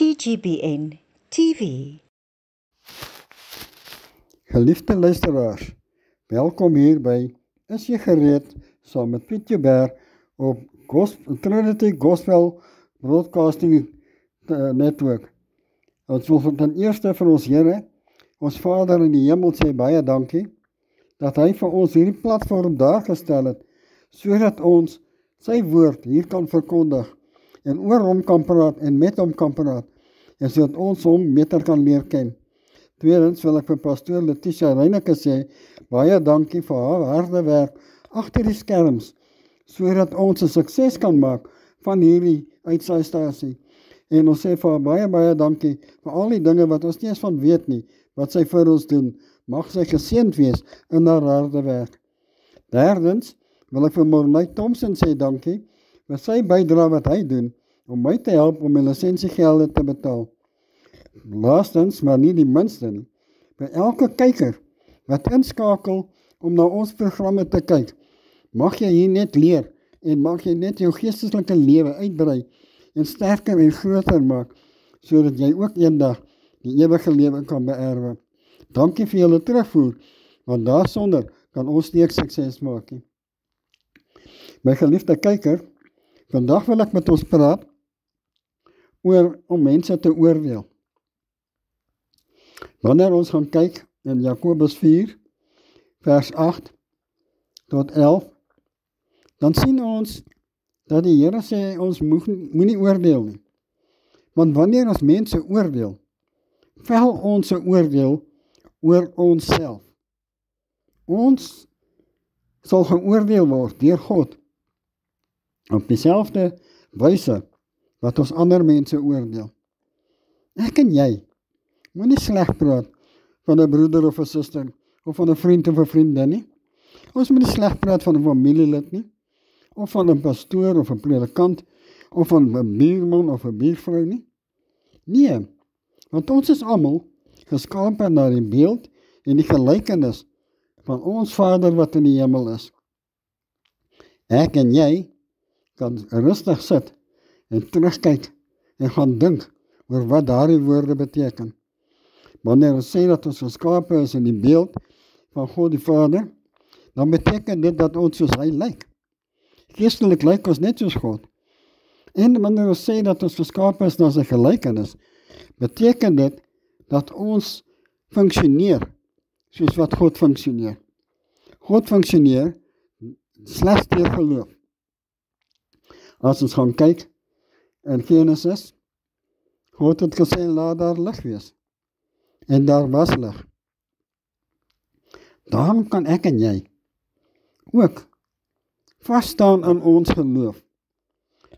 TGBN TV. Geliefde luisteraars, welkom hier by Is jy gereed saam met Piet Joubert op Trinity Gospel Broadcasting Network. Ons wil ten eerste vir ons Here, ons Vader in die hemel sê baie dankie, dat hy vir ons hierdie platform daar gestel het, sodat ons sy woord hier kan verkondig, en oor hom kan praat en met hom kan praat, en sodat ons hom beter kan leer ken. Tweedens wil ek vir pastoor Letitia Reineke sê, baie dankie vir haar harde werk agter die skerms, sodat ons 'n sukses kan maak van hierdie uitsaaistasie. En ons sê vir haar baie dankie vir al die dinge wat ons nie eens van weet nie, wat sy vir ons doen. Mag sy geseënd wees in haar harde werk. Derdens wil ek vir Morney Thompson sê dankie vir sy bydrae wat hy doen om my te help om my lisensiegelde te betaal. Laastens, maar nie die minste nie, vir elke kyker wat inskakel om na ons programme te kyk, mag jy hier net leer en mag jy net jou geestelike lewe uitbrei en sterker en groter maak, sodat jy ook eendag die ewige lewe kan beerwe. Dankie vir julle terugvoer, want daarsonder kan ons nie sukses maak nie. My geliefde kyker, vandag wil ek met ons praat oor om mense te oordeel. Wanneer ons gaan kyk in Jakobus 4, vers 8 tot 11, dan sien ons dat die Here sê ons moenie oordeel nie. Want wanneer ons mense oordeel, vel ons 'n oordeel oor onsself. Ons sal geoordeel word deur God op dieselfde wyse wat ons ander mense oordeel. Ek en jy moenie sleg praat van 'n broeder of 'n suster of van 'n vriend of 'n vriendin nie. Ons moenie sleg praat van 'n familielid nie, of van 'n pastoor of 'n predikant of van 'n buurman of 'n buurvrou nie. Nee, want ons is almal geskape na die beeld en die gelykenis van ons Vader wat in die hemel is. Ek en jy kan rustig sit en terugkyk en gaan dink oor wat daardie woorde beteken. Wanneer ons sê dat ons geskape is in die beeld van God die Vader, dan beteken dit dat ons soos hy lyk. Geestelik lyk ons net soos God. En wanneer ons sê dat ons geskape is na sy gelykenis, beteken dit dat ons funksioneer soos wat God funksioneer. God funksioneer slegs deur geloof. As ons gaan kyk in Genesis, God het gesê, laat daar lig wees. En daar was lig. Daarom kan ek en jy ook vasstaan in ons geloof.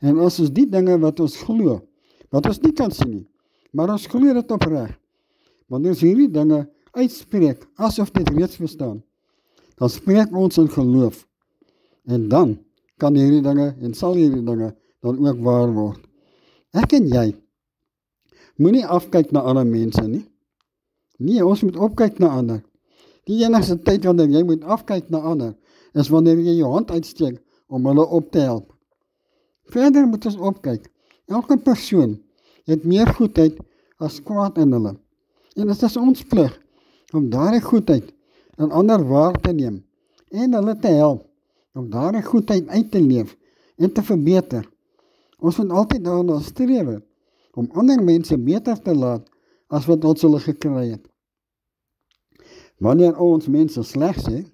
En as ons die dinge wat ons glo, wat ons nie kan sien nie, maar ons glo dit opreg, wanneer ons hierdie dinge uitspreek, asof dit reeds bestaan, dan spreek ons in geloof. En dan kan hierdie dinge, en sal hierdie dinge, dan ook waar word. Ek en jy moenie afkyk na ander mense nie. Nee, ons moet opkyk na ander. Die enigste tyd wanneer jy moet afkyk na ander, is wanneer jy jou hand uitsteek om hulle op te help. Verder moet ons opkyk. Elke persoon het meer goedheid as kwaad in hulle. En dit is ons plig om daardie goedheid aan ander waar te neem en hulle te help om daardie goedheid uit te leef en te verbeter. Ons moet altyd daarna streef om ander mense beter te laat as wat ons hulle gekry het. Wanneer ons mense sleg sê,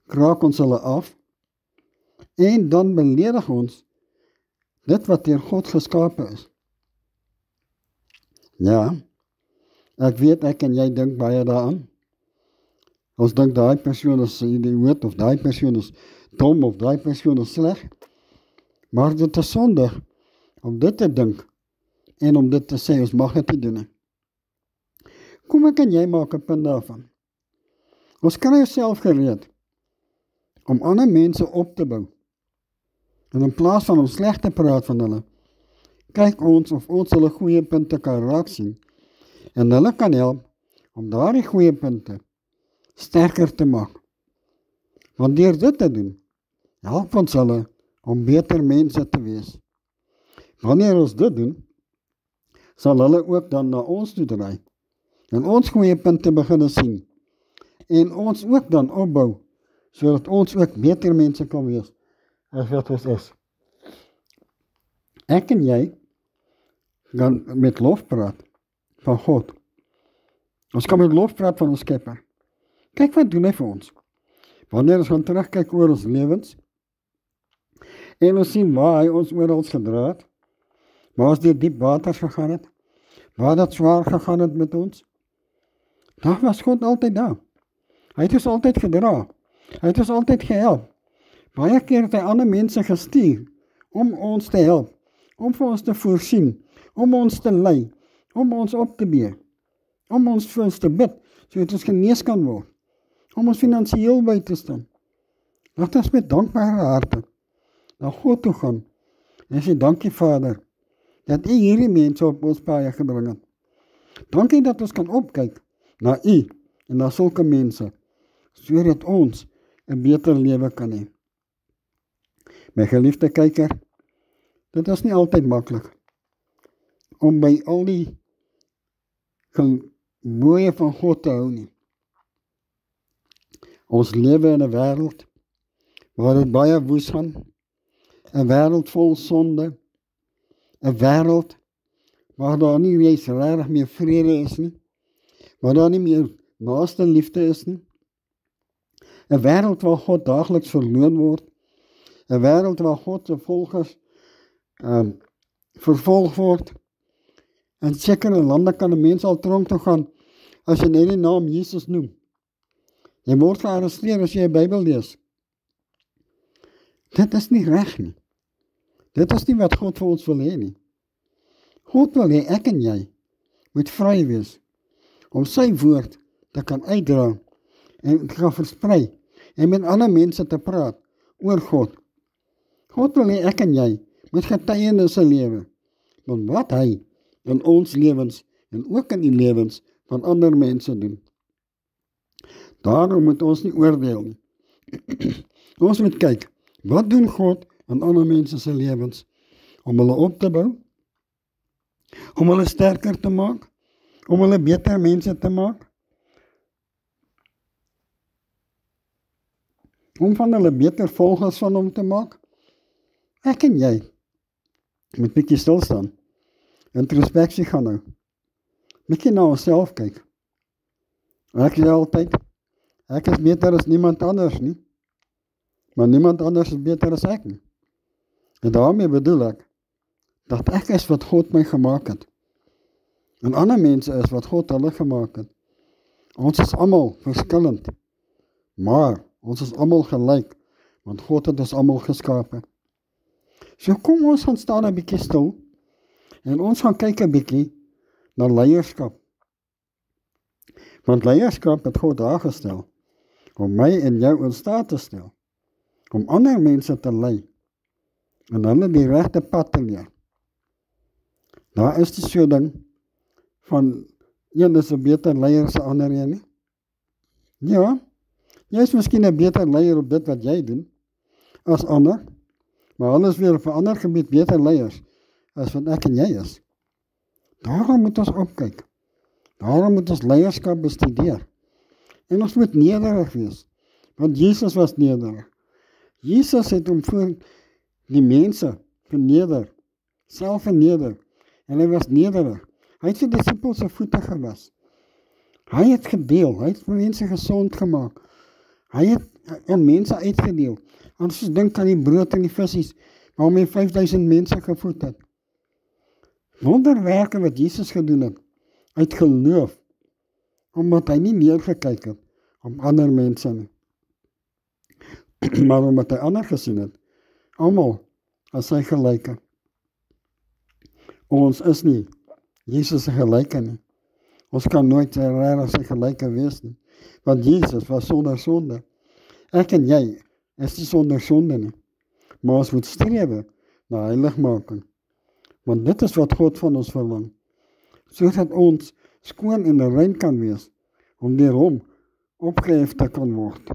kraak ons hulle af en dan beledig ons dit wat deur God geskape is. Ja, ek weet ek en jy dink baie daaraan. Ons dink daai persoon is 'n idioot of daai persoon is dom of daai persoon is sleg. Maar dit is sondig om dit te dink en om dit te sê, ons mag dit nie doen nie. Kom ek en jy maak 'n punt daarvan. Ons kry jouself gereed om ander mense op te bou. En in plaas van om sleg te praat van hulle, kyk ons of ons hulle goeie punte kan raak sien en hulle kan help om daardie goeie punte sterker te maak. Want deur dit te doen, help ons hulle om beter mense te wees. Wanneer ons dit doen, sal hulle ook dan na ons toe draai. En ons goeie punte begin sien. En ons ook dan opbou, sodat ons ook beter mense kan wees, as wat ons is. Ek en jy gaan met lof praat van God. Ons kan met lof praat van ons Skepper. Kyk wat doen hy vir ons. Wanneer ons gaan terugkyk oor ons lewens, en ons sien waar hy ons oral gedra het, waar ons deur diep waters gegaan het, waar dit swaar gegaan het met ons, daar was God altyd daar. Hy het ons altyd gedra. Hy het ons altyd gehelp. Baie keer het hy ander mense gestuur om ons te help, om vir ons te voorsien, om ons te lei, om ons op te bee, om ons vir ons te bid, sodat ons genees kan word, om ons finansiëel by te staan. Laat ons met dankbare harte na God toe gaan en sê, dankie Vader, dat U hierdie mense op ons paai gebring het. Dankie dat ons kan opkyk na U en na sulke mense, sodat ons 'n beter lewe kan hê. My geliefde kyker, dit is nie altyd maklik om by al die gebooie van God te hou nie. Ons lewe in 'n wêreld waar dit baie woes gaan, 'n wêreld vol sonde, 'n wêreld waar daar nie eens regtig meer vrede is nie, waar daar nie meer naaste liefde is nie, 'n wêreld waar God daagliks verloon word, 'n wêreld waar God se volgers vervolg word. In sekere lande kan 'n mens al tronk toe gaan as jy net die naam Jesus noem. Jy word gearresteer as jy 'n Bybel lees. Dit is nie reg nie. Dit is nie wat God vir ons wil hê nie. God wil hê ek en jy moet vry wees om sy woord te kan uitdra en te kan versprei en met ander mense te praat oor God. God wil hê ek en jy moet getuienisse lewe van wat hy in ons lewens en ook in die lewens van ander mense doen. Daarom moet ons nie oordeel nie. Ons moet kyk, wat doen God in ander mense se lewens om hulle op te bou, om hulle sterker te maak, om hulle beter mense te maak, om van hulle beter volgers van hom te maak. Ek en jy moet bietjie stil staan, introspeksie gaan hou, bietjie na onsself kyk. Ek sê altyd, ek is beter as niemand anders nie, maar niemand anders is beter as ek nie. En daarmee bedoel ek, dat ek is wat God my gemaak het, en ander mense is wat God hulle gemaak het. Ons is almal verskillend, maar ons is almal gelyk, want God het ons almal geskape. So kom ons gaan staan 'n bietjie stil, en ons gaan kyk 'n bietjie na leierskap. Want leierskap het God daar gestel, om my en jou in staat te stel, om ander mense te lei, en hulle die regte pad te leer. Daar is die so ding, van een is 'n beter leier as 'n ander een nie. Ja, jy is miskien 'n beter leier op dit wat jy doen, as ander, maar hulle is weer op 'n ander gebied beter leiers, as wat ek en jy is. Daarom moet ons opkyk. Daarom moet ons leierskap bestudeer. En ons moet nederig wees, want Jesus was nederig. Jesus het hom voor die mense verneder, self verneder, en hy was nederig. Hy het sy disippels se voete gewas. Hy het gedeel, hy het mense gesond gemaak. Hy het aan mense uitgedeel. Ons dink aan die brood en die visse, waarmee 5000 mense gevoed het. Wonderwerke wat Jesus gedoen het, uit geloof, omdat hy nie neergekyk het op ander mense nie. Maar omdat hy ander gesien het, almal as sy gelyke. Ons is nie Jesus se gelyke nie. Ons kan nooit regtig sy gelyke wees nie, want Jesus was sonder sonde. Ek en jy is nie sonder sonde nie, maar ons moet strewe na heiligmaking, want dit is wat God van ons verlang, sodat ons skoon en rein kan wees, om deur hom opgehef te kan word.